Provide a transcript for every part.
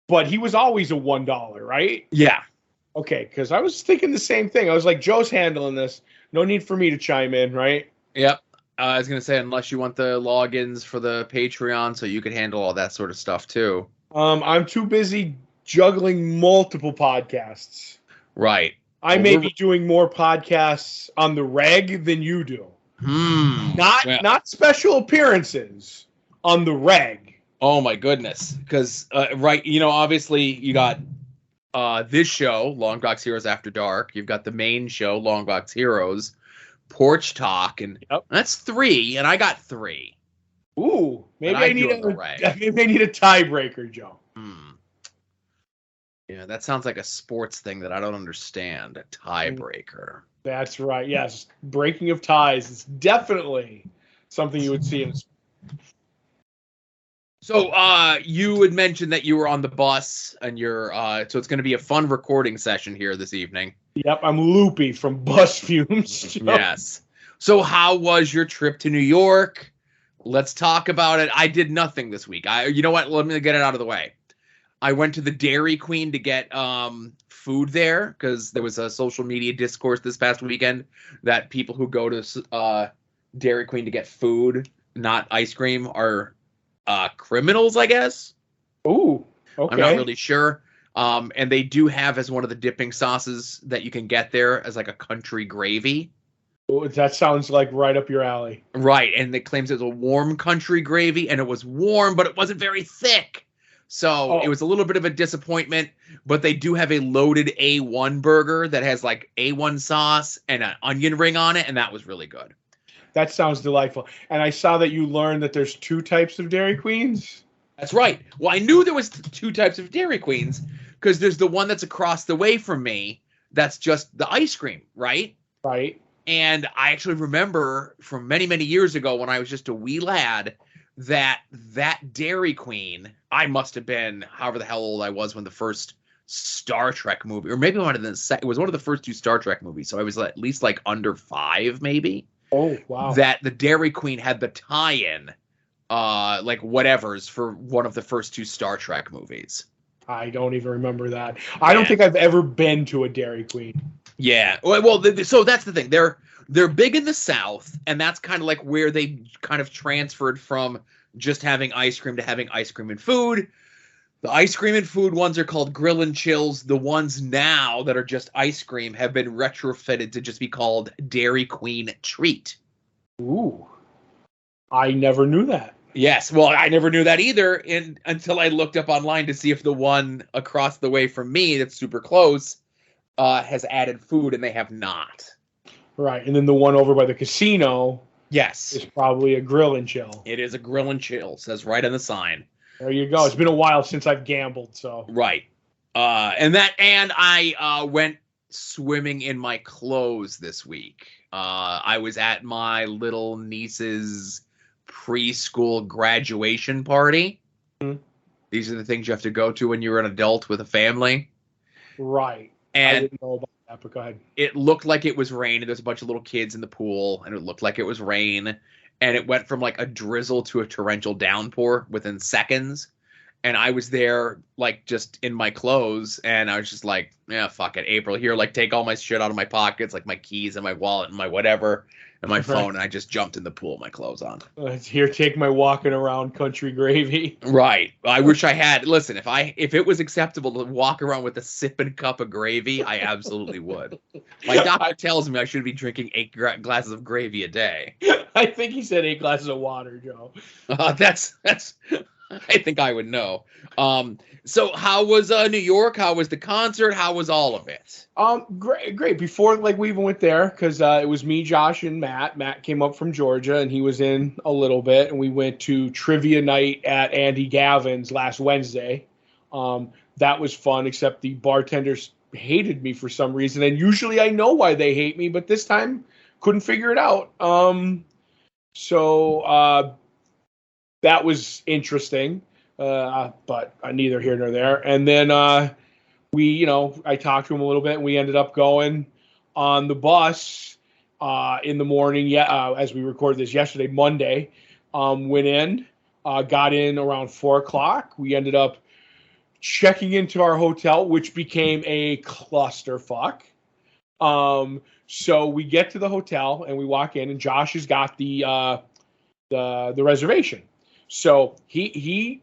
but he was always a $1, right? Yeah. Okay, because I was thinking the same thing. I was like, Joe's handling this. No need for me to chime in, right? Yep. I was going to say, unless you want the logins for the Patreon so you could handle all that sort of stuff too. I'm too busy juggling multiple podcasts. Right. I may be doing more podcasts on the reg than you do. Not special appearances on the reg. Oh my goodness. Because, right, obviously you got this show, Longbox Heroes After Dark. You've got the main show, Longbox Heroes, Porch Talk, and that's 3, and I got 3. Ooh, maybe I need a tiebreaker, Joe. Yeah, that sounds like a sports thing that I don't understand. A tiebreaker. That's right. Yes, breaking of ties is definitely something you would see in. So, you had mentioned that you were on the bus, and you're so it's going to be a fun recording session here this evening. Yep, I'm loopy from bus fumes. Yes. So, how was your trip to New York? Let's talk about it. I did nothing this week. You know what? Let me get it out of the way. I went to the Dairy Queen to get food there because there was a social media discourse this past weekend that people who go to Dairy Queen to get food, not ice cream, are criminals, I guess. Ooh, okay. I'm not really sure. And they do have as one of the dipping sauces that you can get there as like a country gravy. Ooh, that sounds like right up your alley. Right, and it claims it's a warm country gravy, and it was warm, but it wasn't very thick. So it was a little bit of a disappointment, but they do have a loaded A1 burger that has like A1 sauce and an onion ring on it, and that was really good. That sounds delightful. And I saw that you learned that there's 2 types of Dairy Queens. That's right. Well, I knew there was 2 types of Dairy Queens because there's the one that's across the way from me that's just the ice cream, right? Right. And I actually remember from many, many years ago when I was just a wee lad that Dairy Queen, I must have been however the hell old I was when the first Star Trek movie, or maybe it was one of the first 2 Star Trek movies, so I was at least like under 5 maybe. Oh, wow. That the Dairy Queen had the tie-in, like whatevers for one of the first 2 Star Trek movies. I don't even remember that. I don't think I've ever been to a Dairy Queen. Yeah. Well, so that's the thing. They're big in the South, and that's kind of like where they kind of transferred from just having ice cream to having ice cream and food. The ice cream and food ones are called Grill and Chills. The ones now that are just ice cream have been retrofitted to just be called Dairy Queen Treat. Ooh. I never knew that. Yes. Well, I never knew that either until I looked up online to see if the one across the way from me that's super close has added food, and they have not. Right, and then the one over by the casino, yes, is probably a Grill and Chill. It is a Grill and Chill, says right on the sign. There you go. It's been a while since I've gambled, so right. And I went swimming in my clothes this week. I was at my little niece's preschool graduation party. Mm-hmm. These are the things you have to go to when you're an adult with a family. Right. And I didn't know about that, but go ahead. It looked like it was rain, and there's a bunch of little kids in the pool, and it looked like it was rain, and it went from like a drizzle to a torrential downpour within seconds. And I was there, like, just in my clothes, and I was just like, yeah, fuck it, April, here, like, take all my shit out of my pockets, like my keys and my wallet and my whatever, and my phone, and I just jumped in the pool with my clothes on. Here, take my walking around country gravy. Right. I wish I had. Listen, if it was acceptable to walk around with a sipping cup of gravy, I absolutely would. My doctor tells me I should be drinking 8 glasses of gravy a day. I think he said 8 glasses of water, Joe. That's I think I would know. So how was New York? How was the concert? How was all of it? Great. Before we even went there, because it was me, Josh, and Matt. Matt came up from Georgia, and he was in a little bit, and we went to trivia night at Andy Gavin's last Wednesday. That was fun, except the bartenders hated me for some reason, and usually I know why they hate me, but this time couldn't figure it out. So that was interesting, but neither here nor there. And then I talked to him a little bit, and we ended up going on the bus in the morning. As we recorded this yesterday, Monday, went in, got in around 4:00. We ended up checking into our hotel, which became a clusterfuck. So we get to the hotel and we walk in, and Josh has got the reservation. So he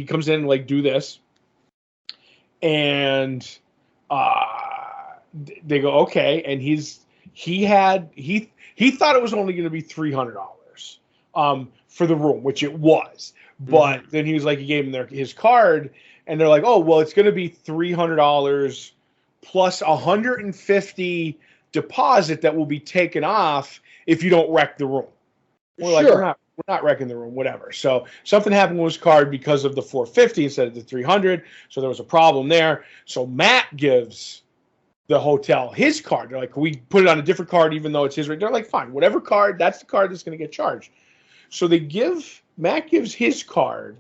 comes in and like do this, and they go okay, and he thought it was only going to be $300 for the room, which it was, but then he was like, he gave him his card, and they're like, oh well, it's going to be $300 plus $150 deposit that will be taken off if you don't wreck the room. We're like, we're not wrecking the room, whatever. So something happened with his card because of the $450 instead of the $300. So there was a problem there. So Matt gives the hotel his card. They're like, can we put it on a different card even though it's his? They're like, fine, whatever card, that's the card that's going to get charged. So Matt gives his card,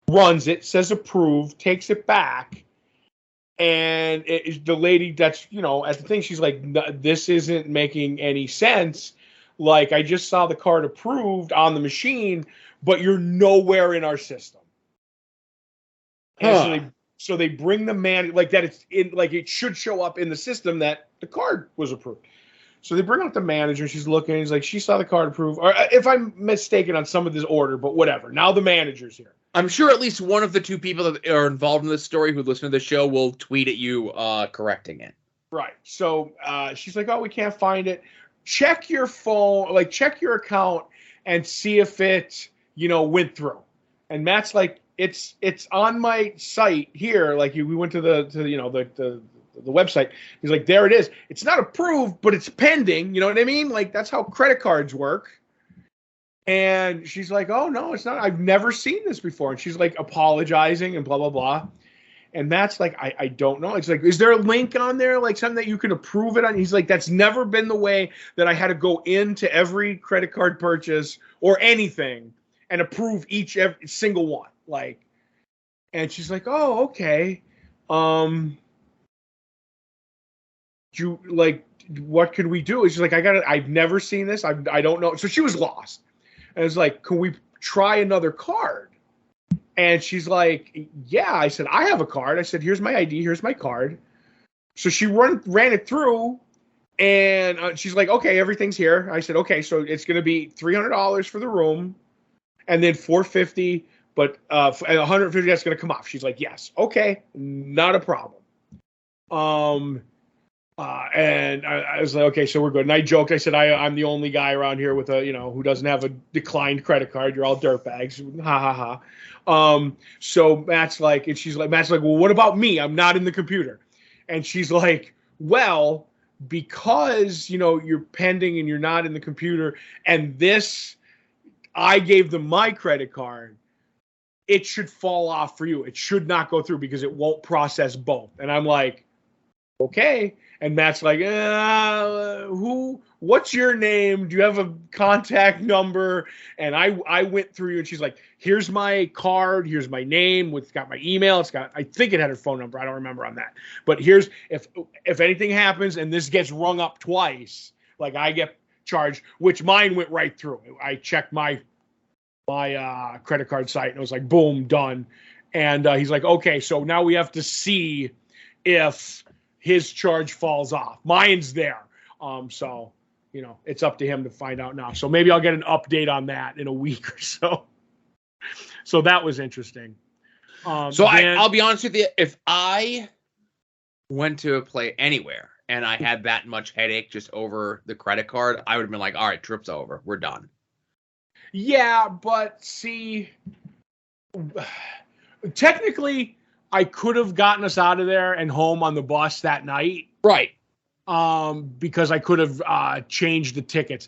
runs it, says approve, takes it back. And the lady that's, at the thing, she's like, this isn't making any sense. Like, I just saw the card approved on the machine, but you're nowhere in our system. And so they bring the man, like that it's in, like it should show up in the system that the card was approved. So they bring out the manager. She's looking. He's like, she saw the card approved. Or if I'm mistaken on some of this order, but whatever. Now the manager's here. I'm sure at least one of the two people that are involved in this story who listen to the show will tweet at you correcting it. Right. So she's like, oh, we can't find it. Check your phone, like check your account and see if it, went through. And Matt's like, it's on my site here. Like we went to the website. He's like, there it is. It's not approved, but it's pending. You know what I mean? Like that's how credit cards work. And she's like, oh no, it's not. I've never seen this before. And she's like apologizing and blah, blah, blah. And Matt's like, I don't know. It's like, is there a link on there, like something that you can approve it on? He's like, that's never been the way that I had to go into every credit card purchase or anything and approve every single one. Like, and she's like, oh, okay. What can we do? She's like, I've never seen this. I don't know. So she was lost. And it's like, can we try another card? And she's like, yeah. I said, I have a card. I said, here's my ID. Here's my card. So she ran it through, and she's like, okay, everything's here. I said, okay, so it's going to be $300 for the room, and then $450, but $150 that's going to come off. She's like, yes, okay, not a problem. And I was like, okay, so we're good. And I joked. I said, I'm the only guy around here with who doesn't have a declined credit card. You're all dirtbags. Ha ha ha. So Matt's like, well, what about me? I'm not in the computer. And she's like, well, because, you're pending and you're not in the computer, and I gave them my credit card, it should fall off for you. It should not go through because it won't process both. And I'm like, okay. And Matt's like, what's your name? Do you have a contact number? And I went through you, and she's like, here's my card. Here's my name. It's got my email. I think it had her phone number. I don't remember on that. But here's, if anything happens and this gets rung up twice, like I get charged, which mine went right through. I checked my credit card site, and it was like, boom, done. And he's like, okay, so now we have to see if his charge falls off. Mine's there. So, it's up to him to find out now. So maybe I'll get an update on that in a week or so. So that was interesting. I'll be honest with you. If I went to play anywhere and I had that much headache just over the credit card, I would have been like, all right, trip's over. We're done. Yeah, but see, technically, I could have gotten us out of there and home on the bus that night. Right. Because I could have changed the tickets,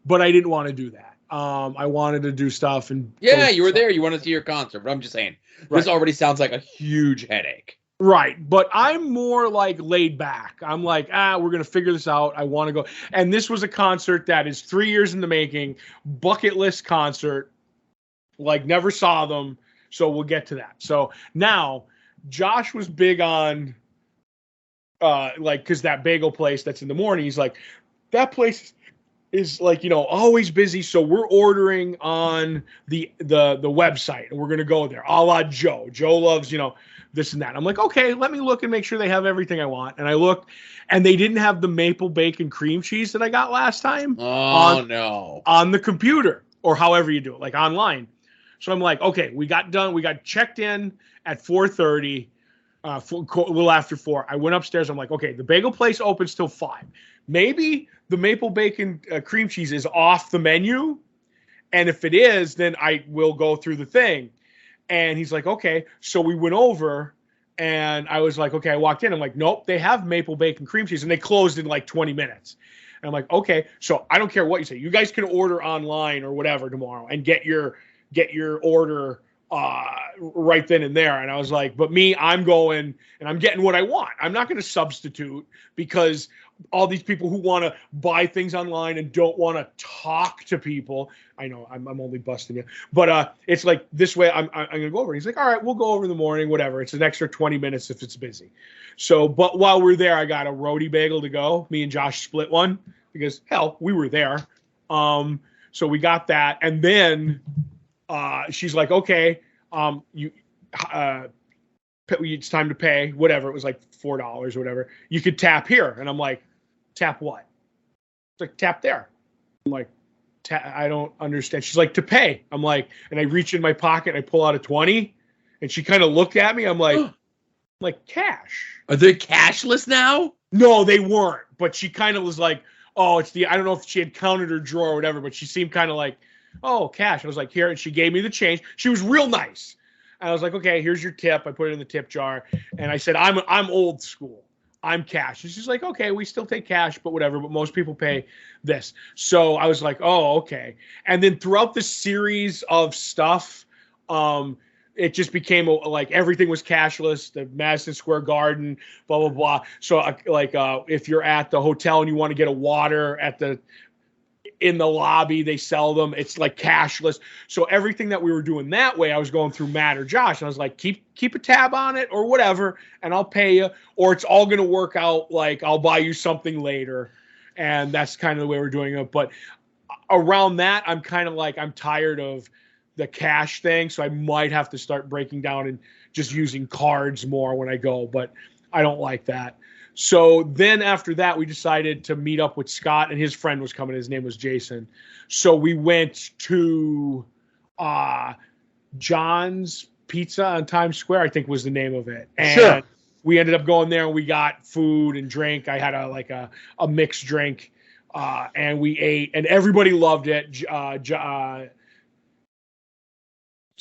but I didn't want to do that. I wanted to do stuff. And yeah, you were there. You wanted to see your concert. But I'm just saying, this already sounds like a huge headache. Right. But I'm more like laid back. I'm like, we're going to figure this out. I want to go. And this was a concert that is 3 years in the making, bucket list concert, like never saw them. So we'll get to that. So now, Josh was big on, because that bagel place that's in the morning, he's like, that place is like, always busy. So we're ordering on the website, and we're gonna go there, a la Joe. Joe loves, this and that. I'm like, okay, let me look and make sure they have everything I want. And I looked, and they didn't have the maple bacon cream cheese that I got last time on the computer, or however you do it, like online. So I'm like, okay, we got checked in at 4:30, a little after 4. I went upstairs. I'm like, okay, the bagel place opens till 5. Maybe the maple bacon cream cheese is off the menu. And if it is, then I will go through the thing. And he's like, okay. So we went over, and I was like, okay, I walked in. I'm like, nope, they have maple bacon cream cheese, and they closed in like 20 minutes. And I'm like, okay, so I don't care what you say. You guys can order online or whatever tomorrow and get your order right then and there. And I was like, but me, I'm going and I'm getting what I want. I'm not going to substitute, because all these people who want to buy things online and don't want to talk to people. I know I'm only busting you, but it's like this way. I'm going to go over. He's like, all right, we'll go over in the morning, whatever. It's an extra 20 minutes if it's busy. So, but while we're there, I got a roadie bagel to go. Me and Josh split one because hell, we were there. So we got that. And then she's like, okay, it's time to pay, whatever. It was like $4 or whatever. You could tap here. And I'm like, tap what? It's like, tap there. I'm like, I don't understand. She's like, to pay. I'm like, and I reach in my pocket and I pull out a 20, and she kind of looked at me. I'm like, cash. Are they cashless now? No, they weren't. But she kind of was like, oh, I don't know if she had counted her drawer or whatever, but she seemed kind of like, oh, cash. I was like, here. And she gave me the change. She was real nice. And I was like, okay, here's your tip. I put it in the tip jar. And I said, I'm old school. I'm cash. And she's like, okay, we still take cash, but whatever. But most people pay this. So I was like, oh, okay. And then throughout the series of stuff, it just became like everything was cashless. The Madison Square Garden, blah, blah, blah. So if you're at the hotel and you want to get a water in the lobby, they sell them. It's like cashless. So everything that we were doing that way, I was going through Matt or Josh, and I was like, keep a tab on it or whatever, and I'll pay you, or it's all going to work out. Like, I'll buy you something later. And that's kind of the way we're doing it. But around that, I'm kind of like, I'm tired of the cash thing. So I might have to start breaking down and just using cards more when I go, but I don't like that. So then after that, we decided to meet up with Scott, and his friend was coming. His name was Jason. So we went to John's Pizza on Times Square, I think was the name of it. And sure. We ended up going there, and we got food and drink. I had a mixed drink, and we ate, and everybody loved it.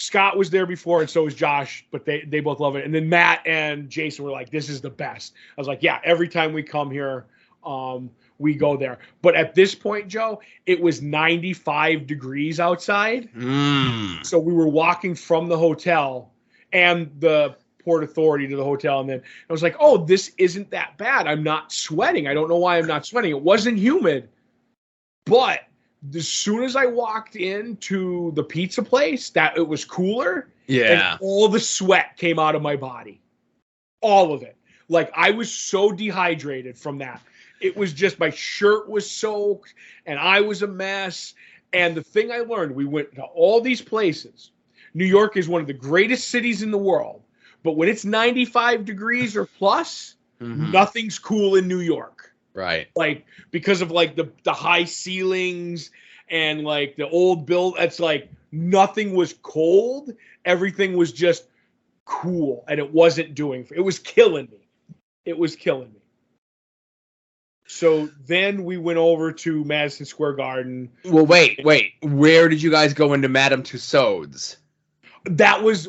Scott was there before, and so was Josh, but they both love it. And then Matt and Jason were like, this is the best. I was like, yeah, every time we come here, we go there. But at this point, Joe, it was 95 degrees outside. So we were walking from the hotel and the Port Authority to the hotel, and then I was like, oh, this isn't that bad. I'm not sweating. I don't know why I'm not sweating. It wasn't humid. But as soon as I walked into the pizza place, that it was cooler. Yeah. And all the sweat came out of my body. All of it. Like, I was so dehydrated from that. It was just, my shirt was soaked and I was a mess. And the thing I learned, we went to all these places. New York is one of the greatest cities in the world. But when it's 95 degrees or plus, nothing's cool in New York. Right. Like, because of like the high ceilings and like the old build, it's like nothing was cold. Everything was just cool, and it wasn't it was killing me. It was killing me. So then we went over to Madison Square Garden. Well, wait. Where did you guys go into Madame Tussauds?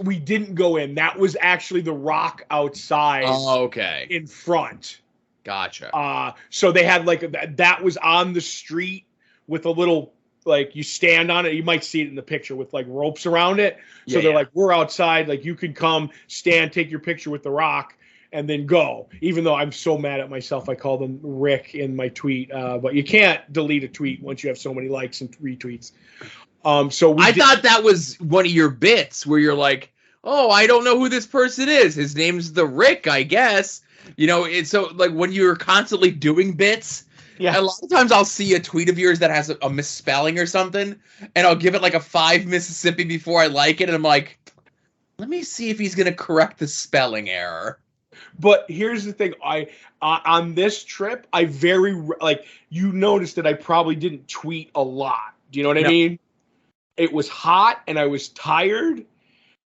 We didn't go in. That was actually the Rock outside. Oh, okay. In front. Gotcha. So they had that was on the street with a little, like, you stand on it. You might see it in the picture with like ropes around it. So they're like, we're outside. Like, you can come stand, take your picture with the Rock, and then go. Even though I'm so mad at myself, I called him Rick in my tweet. But you can't delete a tweet once you have so many likes and retweets. So I thought that was one of your bits where you're like, oh, I don't know who this person is. His name's the Rick, I guess. You know, it's so like when you're constantly doing bits, Yeah. A lot of times I'll see a tweet of yours that has a misspelling or something, and I'll give it like a 5 Mississippi before I like it, and I'm like, let me see if he's going to correct the spelling error. But here's the thing. On this trip, I you noticed that I probably didn't tweet a lot. Do you know what I mean? It was hot and I was tired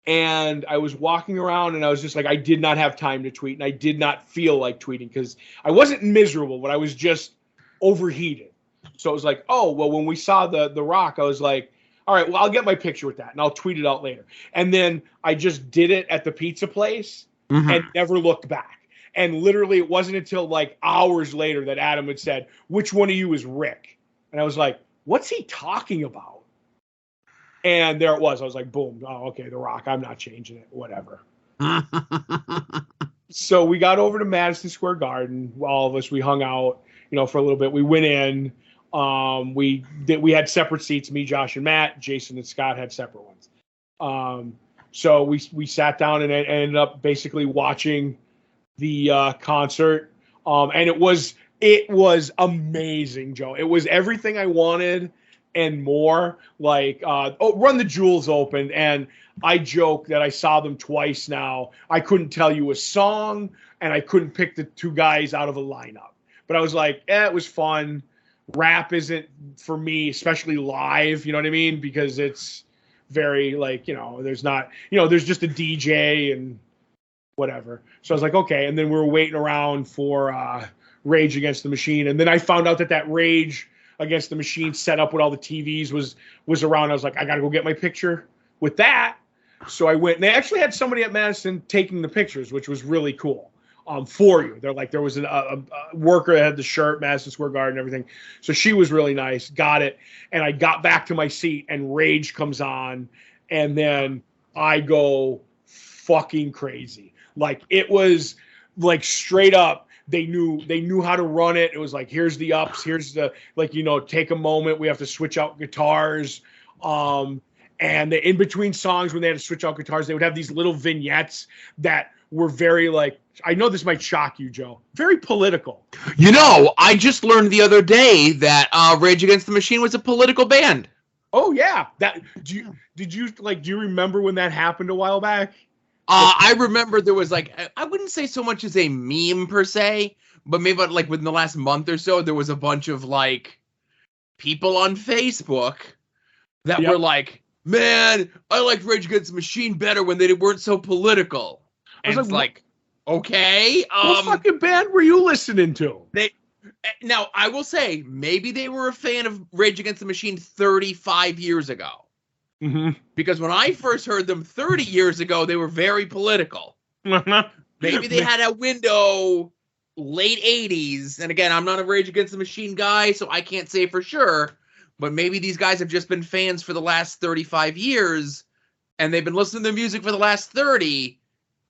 and I was walking around and I was just like, I did not have time to tweet and I did not feel like tweeting because I wasn't miserable, but I was just overheated. So it was like, oh, well, when we saw the Rock, I was like, all right, well, I'll get my picture with that and I'll tweet it out later. And then I just did it at the pizza place and never looked back. And literally it wasn't until like hours later that Adam had said, which one of you is Rick? And I was like, what's he talking about? And there it was. I was like, boom. Oh, okay, The Rock. I'm not changing it. Whatever. So we got over to Madison Square Garden. All of us, we hung out, for a little bit. We went in. We had separate seats. Me, Josh, and Matt. Jason and Scott had separate ones. So we sat down and ended up basically watching the concert. And it was amazing, Joe. It was everything I wanted and more. Like, Run the Jewels opened, and I joke that I saw them twice now. I couldn't tell you a song, and I couldn't pick the two guys out of a lineup. But I was like, it was fun. Rap isn't for me, especially live, you know what I mean? Because it's very, there's not, there's just a DJ and whatever. So I was like, okay. And then we were waiting around for Rage Against the Machine. And then I found out that Rage Against the Machine set up with all the TVs was around. I was like, I got to go get my picture with that. So I went, and they actually had somebody at Madison taking the pictures, which was really cool for you. They're like, there was a worker that had the shirt, Madison Square Garden, and everything. So she was really nice, got it. And I got back to my seat and Rage comes on. And then I go fucking crazy. Like, it was like straight up. They knew how to run it. It was like, here's the ups, here's the, take a moment. We have to switch out guitars. And in between songs, when they had to switch out guitars, they would have these little vignettes that were very I know this might shock you, Joe, very political. I just learned the other day that Rage Against the Machine was a political band. Oh yeah. Do you remember when that happened a while back? I remember there was I wouldn't say so much as a meme per se, but maybe within the last month or so, there was a bunch of people on Facebook that were like, man, I like Rage Against the Machine better when they weren't so political. And it's like, okay. What fucking band were you listening to? Now, I will say, maybe they were a fan of Rage Against the Machine 35 years ago. Mm-hmm. Because when I first heard them 30 years ago, they were very political. Maybe they had a window late 80s. And again, I'm not a Rage Against the Machine guy, so I can't say for sure. But maybe these guys have just been fans for the last 35 years, and they've been listening to their music for the last 30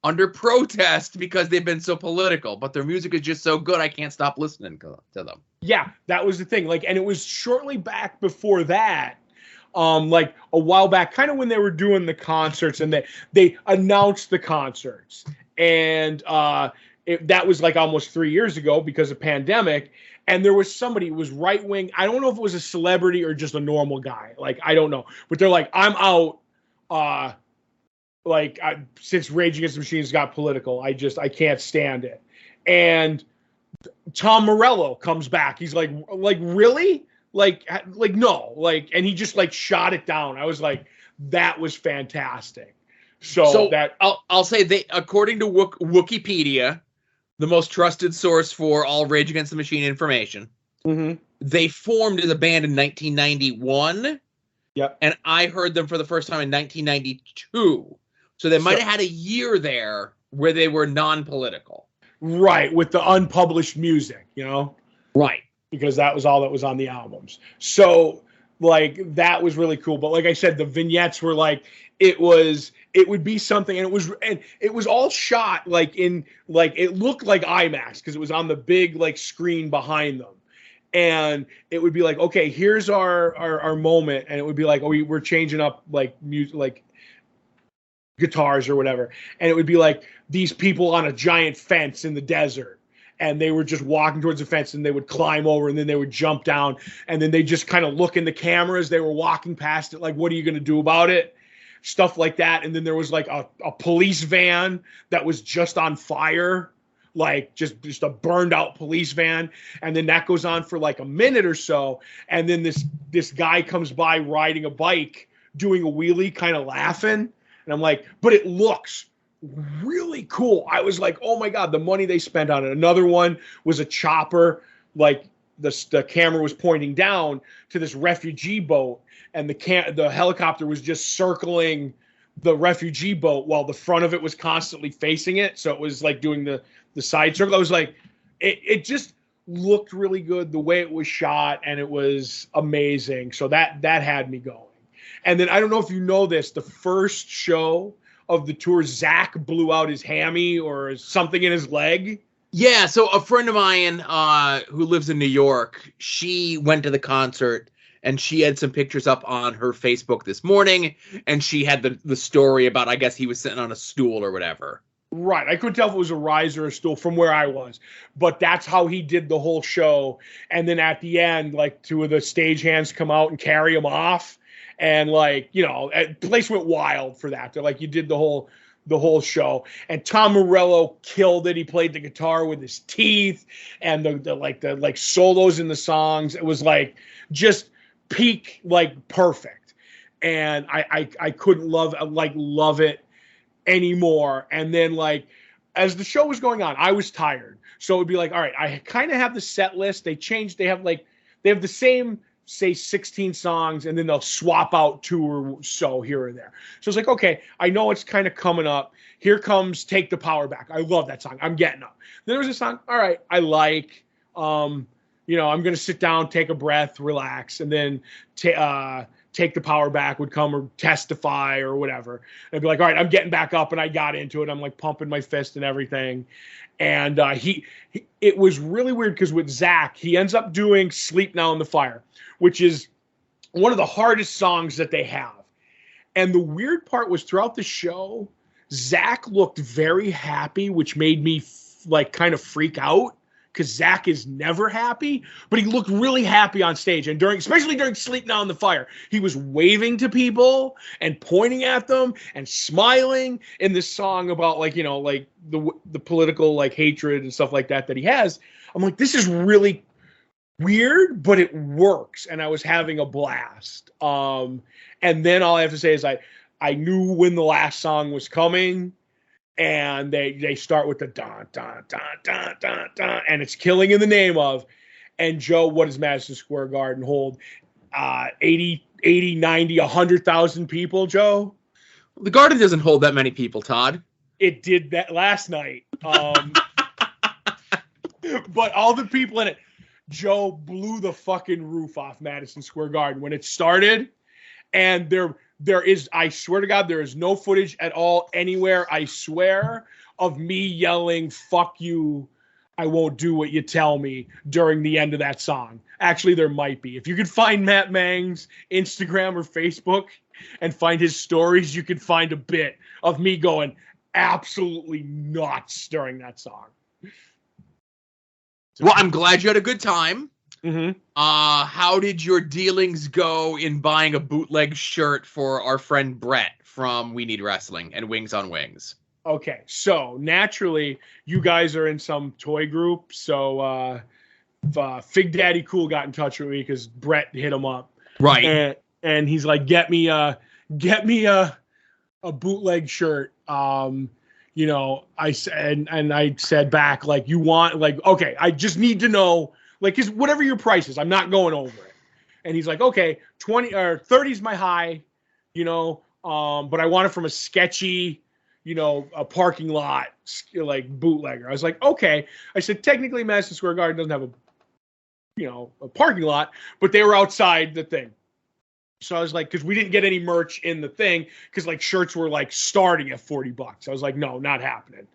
under protest because they've been so political. But their music is just so good, I can't stop listening to them. Yeah, that was the thing. And it was shortly back before that. A while back, kind of when they were doing the concerts and they announced the concerts. And that was almost 3 years ago because of pandemic. And there was somebody who was right wing. I don't know if it was a celebrity or just a normal guy. I don't know. But they're like, I'm out. Since Rage Against the Machines got political, I can't stand it. And Tom Morello comes back. He's like, really? No, and he just shot it down. I was like, that was fantastic. So that I'll say according to Wikipedia, the most trusted source for all Rage Against the Machine information, they formed as a band in 1991. Yep. And I heard them for the first time in 1992. So they might have had a year there where they were non-political. Right, with the unpublished music, Right. Because that was all that was on the albums. So, that was really cool. But like I said, the vignettes were it would be something, and it was all shot it looked like IMAX because it was on the big screen behind them. And it would be okay, here's our moment, and it would be we're changing up music, guitars or whatever, and it would be these people on a giant fence in the desert. and they were just walking towards the fence, and they would climb over, and then they would jump down, and then they just kind of look in the camera as they were walking past it, like, what are you going to do about it? Stuff like that. And then there was like a police van that was just on fire, like just a burned out police van. And then that goes on for like a minute or so. And then this guy comes by riding a bike, doing a wheelie, kind of laughing. And I'm like, but it looks really cool. I was like, oh my God, the money they spent on it. Another one was a chopper, like the camera was pointing down to this refugee boat, and the helicopter was just circling the refugee boat while the front of it was constantly facing it. So it was like doing the side circle. I was like, it just looked really good the way it was shot, and it was amazing. So that had me going. And then I don't know if you know this, the first show of the tour, Zach blew out his hammy or something in his leg. Yeah, so a friend of mine who lives in New York, she went to the concert, and she had some pictures up on her Facebook this morning, and she had the story about, I guess he was sitting on a stool or whatever. Right. I couldn't tell if it was a rise or a stool from where I was, but that's how he did the whole show. And then at the end, like, two of the stagehands come out and carry him off. And like, you know, the place went wild for that. They're like, you did the whole show. And Tom Morello killed it. He played the guitar with his teeth, and the solos in the songs. It was like just peak, like perfect. And I couldn't love it anymore. And then like as the show was going on, I was tired. So it would be like, all right, I kind of have the set list. They have the same, say, 16 songs, and then they'll swap out 2 or so here or there. So it's like, okay, I know it's kind of coming up. Here comes Take the Power Back. I love that song. I'm getting up. Then there's a song, all right, I like, I'm going to sit down, take a breath, relax, and then Take the Power Back would come, or Testify or whatever. And I'd be like, all right, I'm getting back up, and I got into it. I'm like pumping my fist and everything. And it was really weird because with Zach, he ends up doing Sleep Now in the Fire, which is one of the hardest songs that they have. And the weird part was throughout the show, Zach looked very happy, which made me like kind of freak out because Zach is never happy, but he looked really happy on stage. And especially during Sleep Now in the Fire, he was waving to people and pointing at them and smiling in this song about like, you know, like the political like hatred and stuff like that he has. I'm like, this is really weird, but it works. And I was having a blast. And then all I have to say is I knew when the last song was coming, and they start with the dun, dun, dun, dun, dun, dun, and it's Killing in the Name of. And Joe, what does Madison Square Garden hold? 80, 90, 100,000 people, Joe? The Garden doesn't hold that many people, Todd. It did that last night. But all the people in it, Joe blew the fucking roof off Madison Square Garden when it started. And there is, I swear to God, there is no footage at all anywhere, I swear, of me yelling, fuck you, I won't do what you tell me during the end of that song. Actually, there might be. If you could find Matt Mang's Instagram or Facebook and find his stories, you could find a bit of me going absolutely nuts during that song. Well, I'm glad you had a good time. Mm-hmm. How did your dealings go in buying a bootleg shirt for our friend Brett from We Need Wrestling and Wings on Wings? Okay, so naturally, you guys are in some toy group. So Fig Daddy Cool got in touch with me because Brett hit him up, right? And he's like, get me a bootleg shirt. You know, I said, and I said back, like, you want, like, okay, I just need to know, like, cause whatever your price is, I'm not going over it. And he's like, okay, 20 or 30 is my high, you know, but I want it from a sketchy, you know, a parking lot, like, bootlegger. I was like, okay. I said, technically Madison Square Garden doesn't have a parking lot, but they were outside the thing. So I was like, because we didn't get any merch in the thing, because like shirts were like starting at $40. I was like, no, not happening.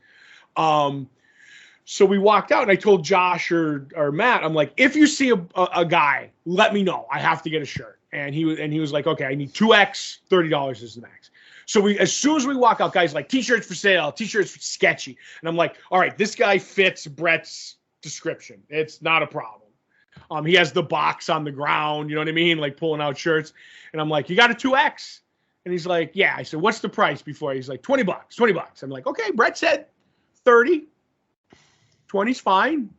So we walked out, and I told Josh or Matt, I'm like, if you see a guy, let me know. I have to get a shirt. And he was like, okay, I need 2X, $30 is the max. So as soon as we walk out, guys like, t-shirts for sale, t-shirts for sketchy. And I'm like, all right, this guy fits Brett's description. It's not a problem. He has the box on the ground, you know what I mean? Like pulling out shirts. And I'm like, you got a 2X? And he's like, yeah. I said, what's the price before? He's like, $20, $20. I'm like, okay, Brett said 30. 20's fine.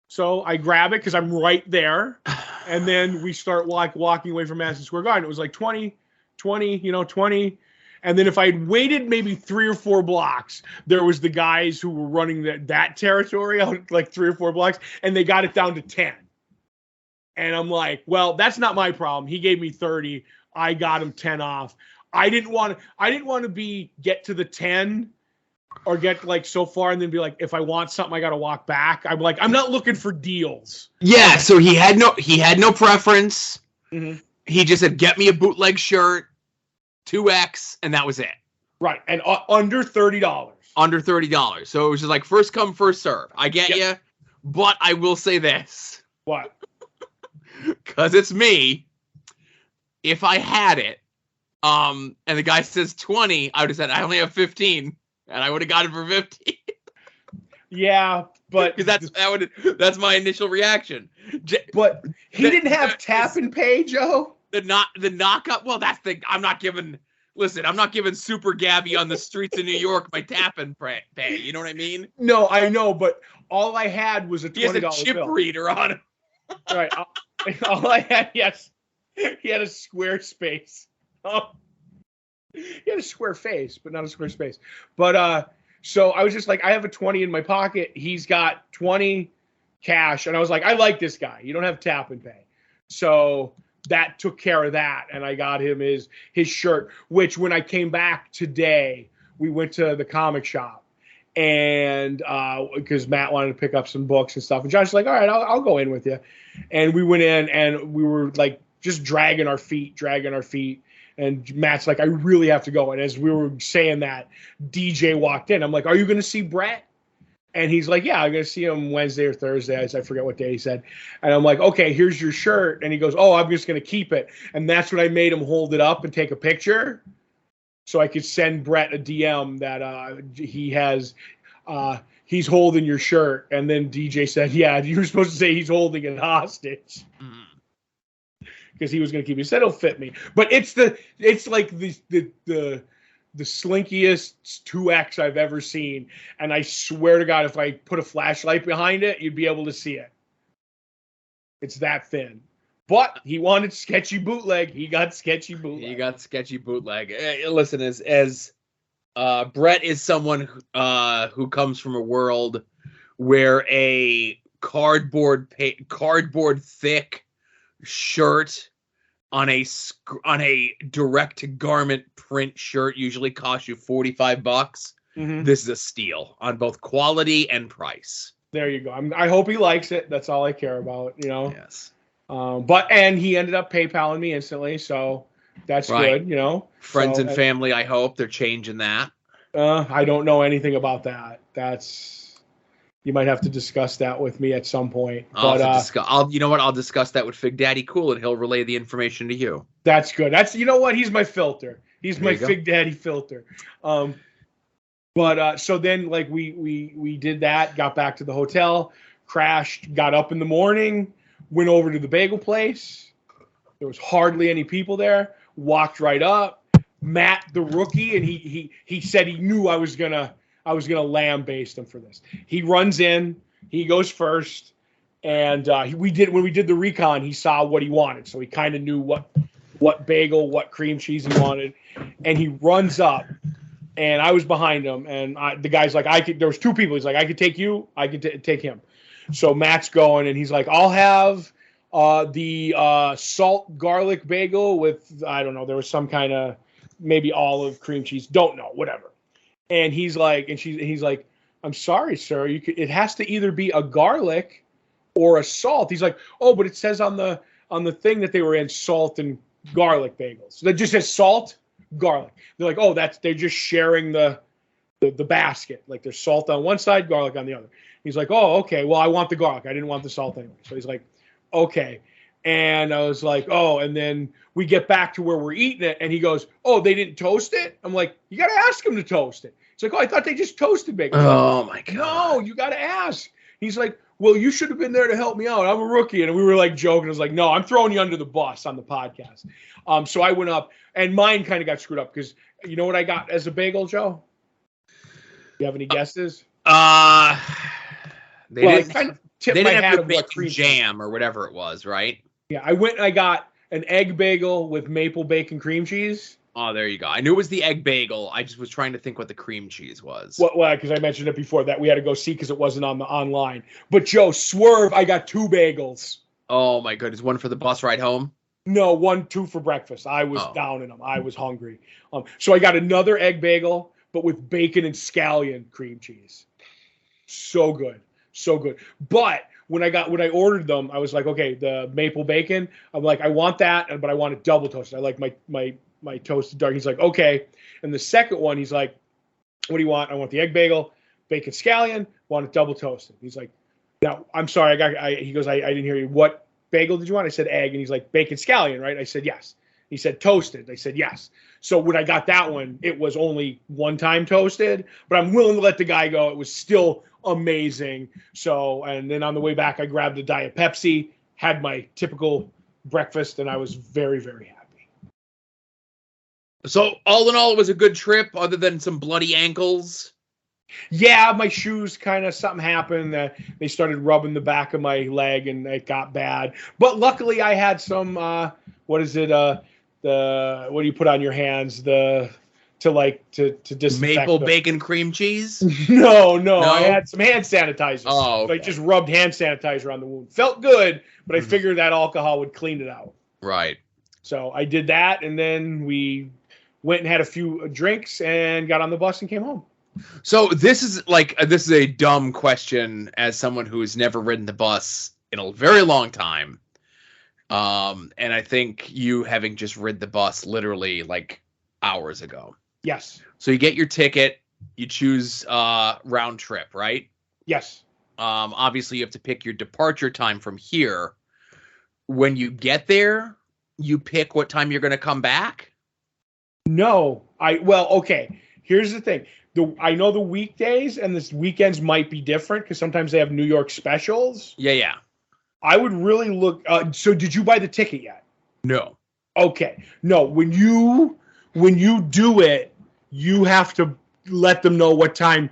So I grab it because I'm right there. And then we start walking away from Madison Square Garden. It was like 20, 20. And then if I'd waited maybe 3 or 4 blocks, there was the guys who were running that territory out like 3 or 4 blocks, and they got it down to 10. And I'm like, well, that's not my problem. He gave me 30. I got him 10 off. I didn't want to get to the 10 or get like so far and then be like, if I want something, I got to walk back. I'm like, I'm not looking for deals. Yeah. So he had no preference. Mm-hmm. He just said, get me a bootleg shirt, 2X, and that was it. Right. And under $30. Under $30. So it was just like first come, first serve. I get you. But I will say this. What? Because it's me. If I had it, and the guy says 20, I would have said, I only have 15. And I would have got it for 50. Yeah, but because that's my initial reaction. But he didn't have tap and pay, Joe. The knockup. Well, that's the. I'm not giving Super Gabby on the streets of New York my tap and pay. You know what I mean? No, I know, but all I had was a $20 bill. He has a chip reader on him. Right. All I had, yes, he had a square space. Oh. He had a square face, but not a square space. But so I was just like, I have a 20 in my pocket. He's got 20 cash. And I was like, I like this guy. You don't have tap and pay. So that took care of that. And I got him his shirt, which when I came back today, we went to the comic shop. And because Matt wanted to pick up some books and stuff. And Josh's like, all right, I'll go in with you. And we went in and we were like just dragging our feet. And Matt's like, I really have to go. And as we were saying that, DJ walked in. I'm like, are you going to see Brett? And he's like, yeah, I'm going to see him Wednesday or Thursday. I forget what day he said. And I'm like, okay, here's your shirt. And he goes, oh, I'm just going to keep it. And that's when I made him hold it up and take a picture so I could send Brett a DM that he's holding your shirt. And then DJ said, yeah, you were supposed to say he's holding it hostage. Mm-hmm. Because he was going to keep it. He said it'll fit me, but it's like the slinkiest 2X I've ever seen, and I swear to God, if I put a flashlight behind it, you'd be able to see it. It's that thin. But he wanted sketchy bootleg. He got sketchy bootleg. Listen, as Brett is someone who comes from a world where a cardboard thick shirt on a direct garment print shirt usually costs you $45. Mm-hmm. This is a steal on both quality and price. There you go. I hope he likes it. That's all I care about, you know. Yes. And he ended up PayPaling me instantly, so that's right. Good, you know. Friends and family, I hope they're changing that. I don't know anything about that. You might have to discuss that with me at some point. I'll discuss that with Fig Daddy Cool, and he'll relay the information to you. That's good. You know what? He's my filter. He's my Fig Daddy filter. So then like we did that, got back to the hotel, crashed, got up in the morning, went over to the bagel place. There was hardly any people there. Walked right up. Matt, the rookie, and he said he knew I was gonna lambaste him for this. He runs in, he goes first, and when we did the recon, he saw what he wanted, so he kind of knew what bagel, what cream cheese he wanted, and he runs up, and I was behind him, and the guy's like, there was 2 people. He's like, I could take you, I could take him. So Matt's going, and he's like, I'll have the salt garlic bagel with, I don't know, there was some kind of maybe olive cream cheese, don't know, whatever. And he's like, he's like, I'm sorry, sir. It has to either be a garlic or a salt. He's like, oh, but it says on the thing that they were in salt and garlic bagels. So that just says salt, garlic. They're like, oh, they're just sharing the basket. Like there's salt on one side, garlic on the other. He's like, oh, okay. Well, I want the garlic. I didn't want the salt anyway. So he's like, okay. And I was like, oh, and then we get back to where we're eating it, and he goes, oh, they didn't toast it? I'm like, you got to ask him to toast it. It's like, oh, I thought they just toasted bacon. Oh, my God. No, you got to ask. He's like, well, you should have been there to help me out. I'm a rookie. And we were like joking. I was like, no, I'm throwing you under the bus on the podcast. So I went up, and mine kind of got screwed up because you know what I got as a bagel, Joe? You have any guesses? They didn't kind of they tipped didn't my have hat your of what bacon cream jam or whatever it was, right? Yeah, I went and I got an egg bagel with maple bacon cream cheese. Oh, there you go. I knew it was the egg bagel. I just was trying to think what the cream cheese was. Well, because I mentioned it before that we had to go see because it wasn't on the online. But Joe, swerve! I got 2 bagels. Oh my goodness! One for the bus ride home? No, 2 for breakfast. I was down in them. I was hungry. So I got another egg bagel, but with bacon and scallion cream cheese. So good, so good. But when I ordered them, I was like, okay, the maple bacon. I'm like, I want that, but I want it double toasted. I like my toasted dark. He's like, okay. And the second one, he's like, what do you want? I want the egg bagel, bacon scallion, want it double toasted. He's like, now, I'm sorry, he goes, I didn't hear you. What bagel did you want? I said egg. And he's like, bacon scallion, right? I said, yes. He said toasted. I said, yes. So when I got that one, it was only one time toasted, but I'm willing to let the guy go. It was still amazing. So, and then on the way back, I grabbed a Diet Pepsi, had my typical breakfast, and I was very, very happy. So all in all, it was a good trip other than some bloody ankles. Yeah, my shoes kind of something happened. They started rubbing the back of my leg and it got bad. But luckily I had some, what is it? What do you put on your hands? To disinfect Maple bacon cream cheese? No. I had some hand sanitizer. Oh, okay. So I just rubbed hand sanitizer on the wound. Felt good, but I figured that alcohol would clean it out. Right. So I did that, and then we went and had a few drinks and got on the bus and came home. So this is a dumb question as someone who has never ridden the bus in a very long time. And I think you having just rid the bus literally like hours ago. Yes. So you get your ticket, you choose round trip, right? Yes. Obviously you have to pick your departure time from here. When you get there, you pick what time you're going to come back? No. Okay. Here's the thing. I know the weekdays and the weekends might be different because sometimes they have New York specials. Yeah. I would really look. So did you buy the ticket yet? No. Okay. No. When you do it, you have to let them know what time.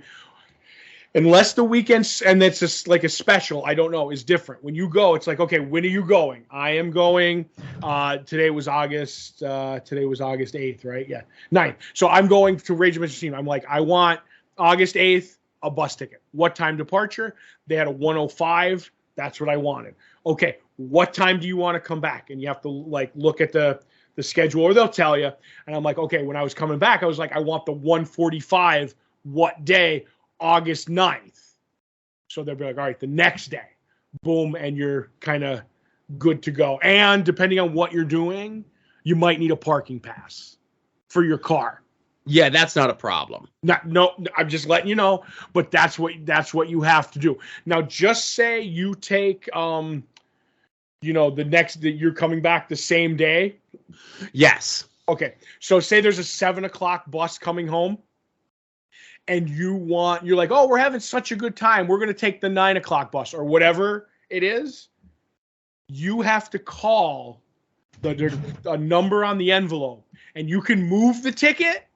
Unless the weekends, and it's just like a special, I don't know, is different. When you go, it's like, okay, when are you going? I am going. Today was August 8th, right? Yeah, 9th. So I'm going to Rage Against the Machine. I'm like, I want August 8th, a bus ticket. What time departure? They had a 1:05. That's what I wanted. Okay, what time do you want to come back? And you have to like look at the schedule, or they'll tell you. And I'm like, okay, when I was coming back, I was like, I want the 1:45. What day? August 9th. So they'll be like, all right, the next day, boom, and you're kind of good to go. And depending on what you're doing, you might need a parking pass for your car. Yeah, that's not a problem. No, I'm just letting you know, but that's what you have to do. Now, just say you take, you're coming back the same day. Yes. Okay. So say there's a 7:00 bus coming home. And you're like, oh, we're having such a good time. We're going to take the 9:00 bus or whatever it is. You have to call a number on the envelope, and you can move the ticket.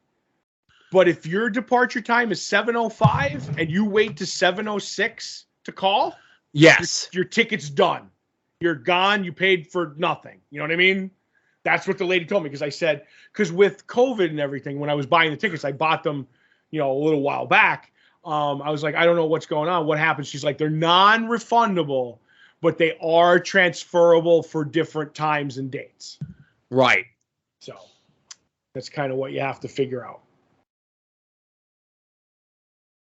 But if your departure time is 7:05 and you wait to 7:06 to call, yes, your ticket's done. You're gone. You paid for nothing. You know what I mean? That's what the lady told me because with COVID and everything, when I was buying the tickets, I bought them a little while back. I was like, I don't know what's going on. What happened? She's like, they're non-refundable, but they are transferable for different times and dates. Right. So that's kind of what you have to figure out.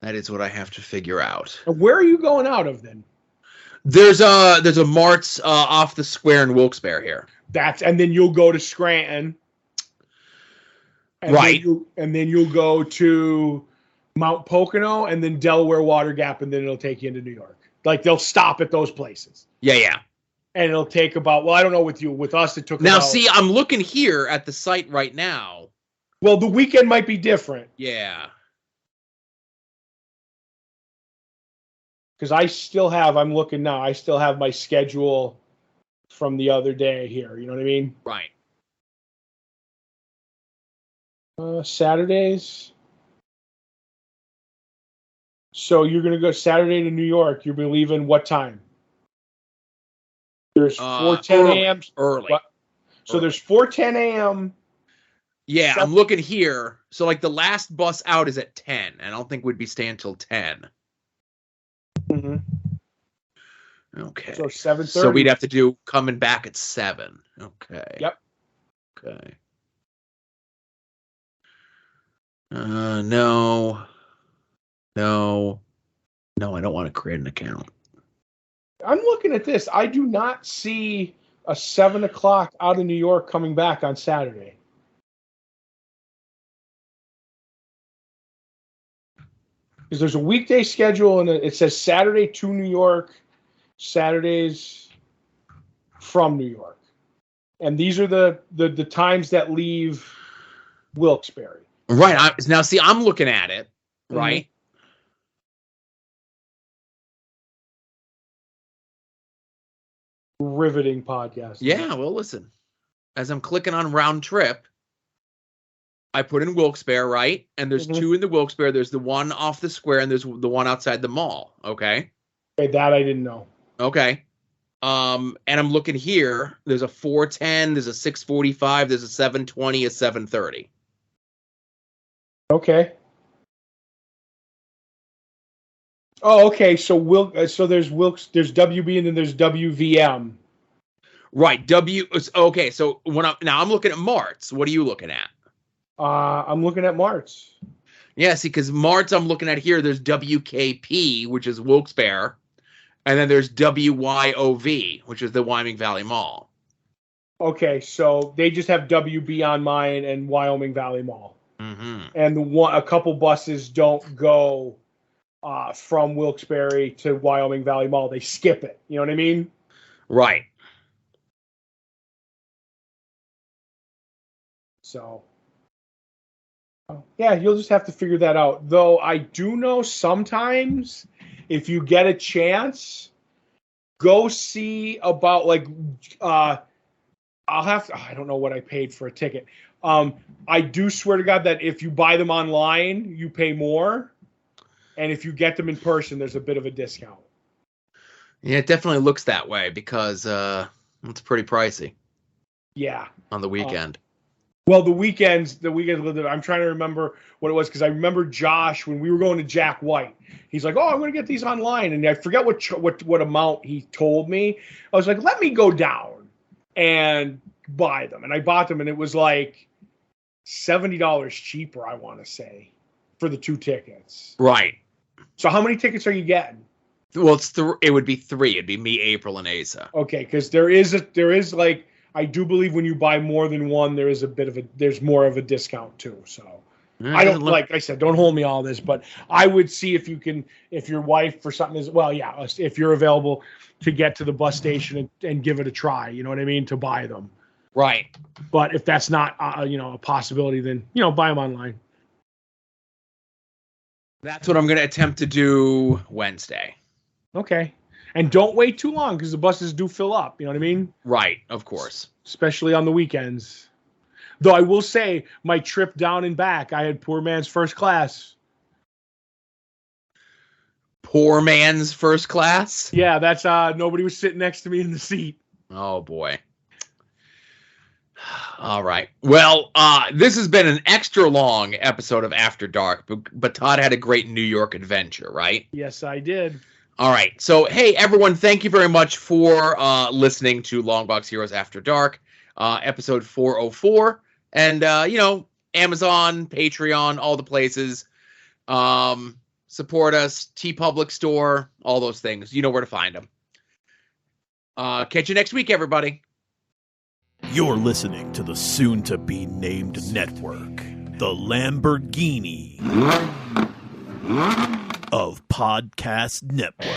That is what I have to figure out. Where are you going out of then? There's a Mart's off the square in Wilkes-Barre here. And then you'll go to Scranton. And right. Then you'll go to Mount Pocono and then Delaware Water Gap, and then it'll take you into New York. Like they'll stop at those places. Yeah. And it'll take about, I don't know with you. With us, it took now, about... see, I'm looking here at the site right now. Well, the weekend might be different. Yeah. because I'm looking now, I still have my schedule from the other day here. You know what I mean? Right. Saturdays. So you're going to go Saturday to New York. You're leaving what time? There's 4:10 a.m. Early. So there's 4:10 a.m. Yeah, I'm looking here. So like the last bus out is at 10. I don't think we'd be staying till 10. Mm-hmm. Okay. So 7:30. So we'd have to do coming back at 7. Okay. Yep. Okay. No. I don't want to create an account. I'm looking at this. I do not see a 7 o'clock out of New York coming back on Saturday. Because there's a weekday schedule and it says Saturday to New York, Saturdays from New York. And these are the times that leave Wilkes-Barre. Right. Now, see, I'm looking at it, right? Riveting podcast. Yeah, well, listen. As I'm clicking on round trip, I put in Wilkes-Barre, right? And there's 2 in the Wilkes-Barre. There's the one off the square, and there's the one outside the mall, okay? Okay, that I didn't know. Okay. And I'm looking here. There's a 4:10, there's a 6:45, there's a 7:20, a 7:30. Okay. Oh, okay. So there's there's WB and then there's WVM. Right. Okay. So I'm looking at Mart's. What are you looking at? I'm looking at Mart's. Yeah. See, because Mart's I'm looking at here. There's WKP, which is Wilkes-Barre, and then there's WYOV, which is the Wyoming Valley Mall. Okay, so they just have WB on mine and Wyoming Valley Mall. Mm-hmm. And a couple buses don't go from Wilkes-Barre to Wyoming Valley Mall. They skip it. You know what I mean? Right. So, yeah, you'll just have to figure that out. Though I do know sometimes if you get a chance, go see about I don't know what I paid for a ticket. I do swear to God that if you buy them online, you pay more. And if you get them in person, there's a bit of a discount. Yeah, it definitely looks that way because it's pretty pricey. Yeah. On the weekend. Well, the weekends, I'm trying to remember what it was because I remember Josh when we were going to Jack White. He's like, "Oh, I'm going to get these online," and I forget what amount he told me. I was like, "Let me go down and buy them," and I bought them, and it was like $70 cheaper, I want to say, for the 2 tickets. Right. So how many tickets are you getting? Well, it would be 3. It'd be me, April, and Asa. Okay, because there is like. I do believe when you buy more than one, there's more of a discount too. So I don't like I said, don't hold me all this, but I would see if your wife for something is if you're available to get to the bus station and give it a try, you know what I mean, to buy them. Right. But if that's not a possibility, then buy them online. That's what I'm going to attempt to do Wednesday. Okay. And don't wait too long because the buses do fill up. You know what I mean? Right, of course. Especially on the weekends. Though I will say, my trip down and back, I had poor man's first class. Poor man's first class? Yeah, that's nobody was sitting next to me in the seat. Oh, boy. All right. Well, this has been an extra long episode of After Dark, but Todd had a great New York adventure, right? Yes, I did. All right. So, hey, everyone, thank you very much for listening to Longbox Heroes After Dark, episode 404. And, Amazon, Patreon, all the places. Support us, TeePublic Store, all those things. You know where to find them. Catch you next week, everybody. You're listening to the soon-to-be-named network, the Lamborghini of Podcast Network.